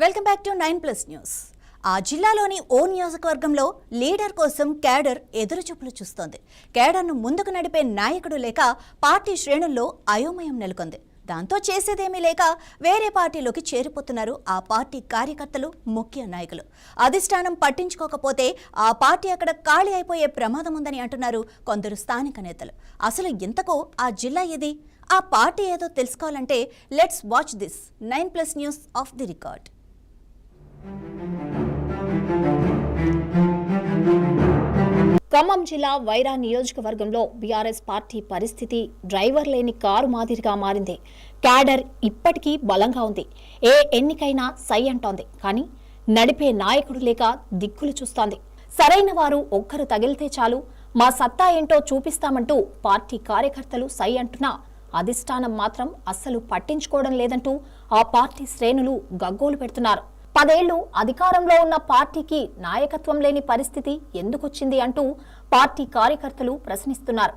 Welcome back to 9+ news. ఆ జిల్లాలోని ఓ నియోజకవర్గంలో లీడర్ కోసం క్యాడర్ ఎదురుచూపులు చూస్తోంది. క్యాడర్ను ముందుకు నడిపే నాయకుడు లేక పార్టీ శ్రేణుల్లో అయోమయం నెలకొంది. దాంతో చేసేదేమీ లేక వేరే పార్టీలోకి చేరిపోతున్నారు ఆ పార్టీ కార్యకర్తలు, ముఖ్య నాయకులు. అధిష్టానం పట్టించుకోకపోతే ఆ పార్టీ అక్కడ ఖాళీ అయిపోయే ప్రమాదం ఉందని అంటున్నారు కొందరు స్థానిక నేతలు. అసలు ఇంతకు ఆ జిల్లా ఏది, ఆ పార్టీ ఏదో తెలుసుకోవాలంటే let's watch this 9+ news of the record. Khammam జిల్లా వైరా నియోజకవర్గంలో బీఆర్ఎస్ పార్టీ పరిస్థితి డ్రైవర్ లేని కారు మాదిరిగా మారింది. క్యాడర్ ఇప్పటికీ బలంగా ఉంది. ఏ ఎన్నికైనా సై అంటోంది. కానీ నడిపే నాయకుడు లేక దిక్కులు చూస్తోంది. సరైన వారు ఒక్కరు తగిలితే చాలు, మా సత్తా ఏంటో చూపిస్తామంటూ పార్టీ కార్యకర్తలు సై అంటున్నా అధిష్టానం మాత్రం అస్సలు పట్టించుకోవడం లేదంటూ ఆ పార్టీ శ్రేణులు గగ్గోలు పెడుతున్నారు. 10 ఏళ్లు అధికారంలో ఉన్న పార్టీకి నాయకత్వం లేని పరిస్థితి ఎందుకొచ్చింది అంటూ పార్టీ కార్యకర్తలు ప్రశ్నిస్తున్నారు.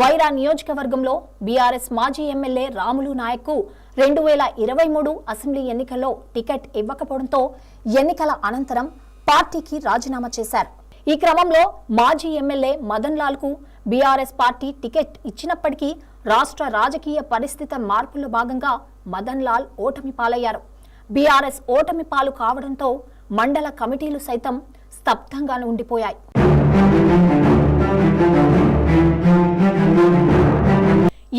వైరా నియోజకవర్గంలో బీఆర్ఎస్ మాజీ ఎమ్మెల్యే రాములు నాయక్కు 2023 అసెంబ్లీ ఎన్నికల్లో టికెట్ ఇవ్వకపోవడంతో ఎన్నికల అనంతరం పార్టీకి రాజీనామా చేశారు. ఈ క్రమంలో మాజీ ఎమ్మెల్యే మదన్ లాల్ కు బీఆర్ఎస్ పార్టీ టికెట్ ఇచ్చినప్పటికీ రాష్ట్ర రాజకీయ పరిస్థితి మార్పుల్లో భాగంగా మదన్ లాల్ ఓటమి పాలయ్యారు. బీఆర్ఎస్ ఓటమి పాలు కావడంతో మండల కమిటీలు సైతం స్తబ్దంగా ఉండిపోయాయి.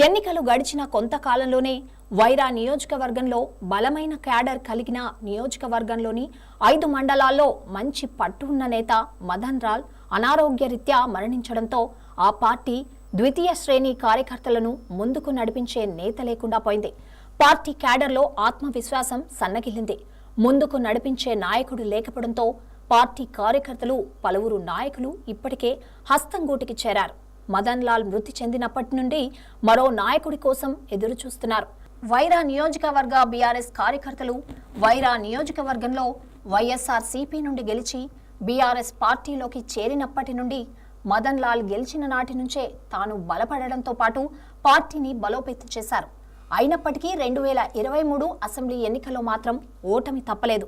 ఎన్నికలు గడిచిన కొంతకాలంలోనే వైరా నియోజకవర్గంలో బలమైన క్యాడర్ కలిగిన నియోజకవర్గంలోని 5 మండలాల్లో మంచి పట్టు ఉన్న నేత మదన్ లాల్ అనారోగ్యరీత్యా మరణించడంతో ఆ పార్టీ ద్వితీయ శ్రేణి కార్యకర్తలను ముందుకు నడిపించే నేత లేకుండా పోయింది. పార్టీ క్యాడర్లో ఆత్మవిశ్వాసం సన్నగిల్లింది. ముందుకు నడిపించే నాయకుడు లేకపోవడంతో పార్టీ కార్యకర్తలు, పలువురు నాయకులు ఇప్పటికే హస్తంగూటికి చేరారు. మదన్ లాల్ మృతి చెందినప్పటి నుండి మరో నాయకుడి కోసం ఎదురు చూస్తున్నారు. వైరా నియోజకవర్గ బీఆర్ఎస్ కార్యకర్తలు వైరా నియోజకవర్గంలో వైఎస్ఆర్సీపీ నుండి గెలిచి బీఆర్ఎస్ పార్టీలోకి చేరినప్పటి నుండి మదన్ లాల్ గెలిచిన నాటి నుంచే తాను బలపడడంతో పాటు పార్టీని బలోపేతం చేశారు. అయినప్పటికీ 2023 అసెంబ్లీ ఎన్నికల్లో మాత్రం ఓటమి తప్పలేదు.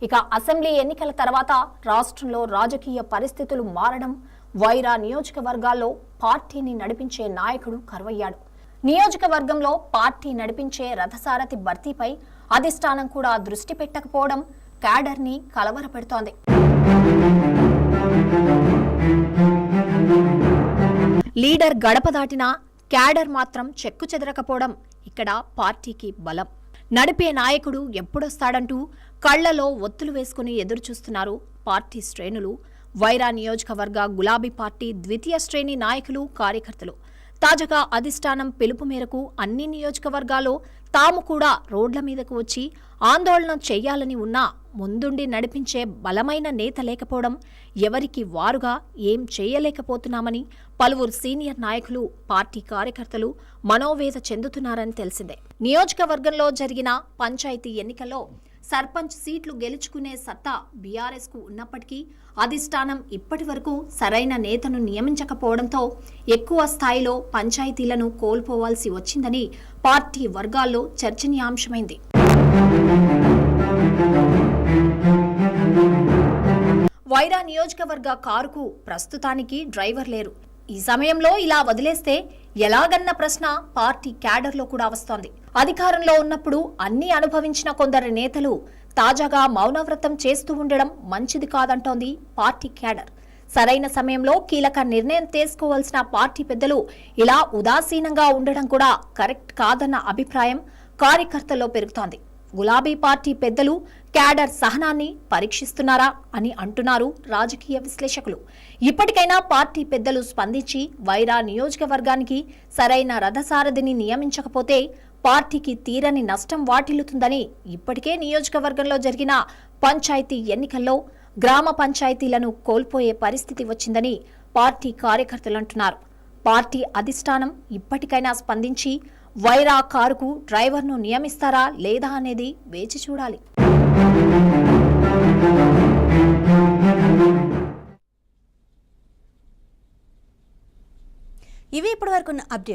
ఇక అసెంబ్లీ ఎన్నికల తర్వాత రాష్ట్రంలో రాజకీయ పరిస్థితులు మారడం, వైరా నియోజకవర్గాల్లో పార్టీని నడిపించే నాయకుడు కరువయ్యాడు. నియోజకవర్గంలో పార్టీ నడిపించే రథసారథి భర్తీపై అధిష్టానం కూడా దృష్టి పెట్టకపోవడం క్యాడర్ని కలవరపెడుతోంది. లీడర్ గడప దాటిన క్యాడర్ మాత్రం చెక్కు చెదరకపోవడం ఇక్కడ పార్టీకి బలం. నడిపే నాయకుడు ఎప్పుడొస్తాడంటూ కళ్లలో ఒత్తులు వేసుకుని ఎదురుచూస్తున్నారు పార్టీ శ్రేణులు, వైరా నియోజకవర్గ గులాబీ పార్టీ ద్వితీయ శ్రేణి నాయకులు, కార్యకర్తలు. తాజాగా అధిష్టానం పిలుపు మేరకు అన్ని నియోజకవర్గాల్లో తాము కూడా రోడ్ల మీదకు వచ్చి ఆందోళన చేయాలని ఉన్నా ముందుండి నడిపించే బలమైన నేత లేకపోవడం, ఎవరికి వారుగా ఏం చేయలేకపోతున్నామని పలువురు సీనియర్ నాయకులు, పార్టీ కార్యకర్తలు మనోవేద చెందుతున్నారని తెలిసిందే. నియోజకవర్గంలో జరిగిన పంచాయతీ ఎన్నికల్లో సర్పంచ్ సీట్లు గెలుచుకునే సత్తా బీఆర్ఎస్ కు ఉన్నప్పటికీ అధిష్టానం ఇప్పటి వరకు సరైన నేతను నియమించకపోవడంతో ఎక్కువ స్థాయిలో పంచాయతీలను కోల్పోవాల్సి వచ్చిందని పార్టీ వర్గాల్లో చర్చనీయాంశమైంది. వైరా నియోజకవర్గ కారుకు ప్రస్తుతానికి డ్రైవర్ లేరు. ఈ సమయంలో ఇలా వదిలేస్తే ఎలాగన్న ప్రశ్న పార్టీ క్యాడర్లో కూడా వస్తోంది. అధికారంలో ఉన్నప్పుడు అన్ని అనుభవించిన కొందరు నేతలు తాజాగా మౌనవ్రతం చేస్తూ ఉండడం మంచిది కాదంటోంది పార్టీ క్యాడర్. సరైన సమయంలో కీలక నిర్ణయం తీసుకోవాల్సిన పార్టీ పెద్దలు ఇలా ఉదాసీనంగా ఉండడం కూడా కరెక్ట్ కాదన్న అభిప్రాయం కార్యకర్తల్లో పెరుగుతోంది. గులాబీ పార్టీ పెద్దలు క్యాడర్ సహనాన్ని పరీక్షిస్తున్నారా అని అంటున్నారు రాజకీయ విశ్లేషకులు. ఇప్పటికైనా పార్టీ పెద్దలు స్పందించి వైరా నియోజకవర్గానికి సరైన రథసారథిని నియమించకపోతే పార్టీకి తీరని నష్టం వాటిల్లుతుందని ఇప్పటికే నియోజకవర్గంలో జరిగిన పంచాయతీ ఎన్నికల్లో గ్రామ పంచాయతీలను కోల్పోయే పరిస్థితి వచ్చిందని పార్టీ కార్యకర్తలు అంటున్నారు. పార్టీ అధిష్టానం ఇప్పటికైనా స్పందించి వైరా కారుకు డ్రైవర్ను నియమిస్తారా లేదా అనేది వేచి చూడాలి. ఇవి ఇప్పటివరకు అప్డేట్.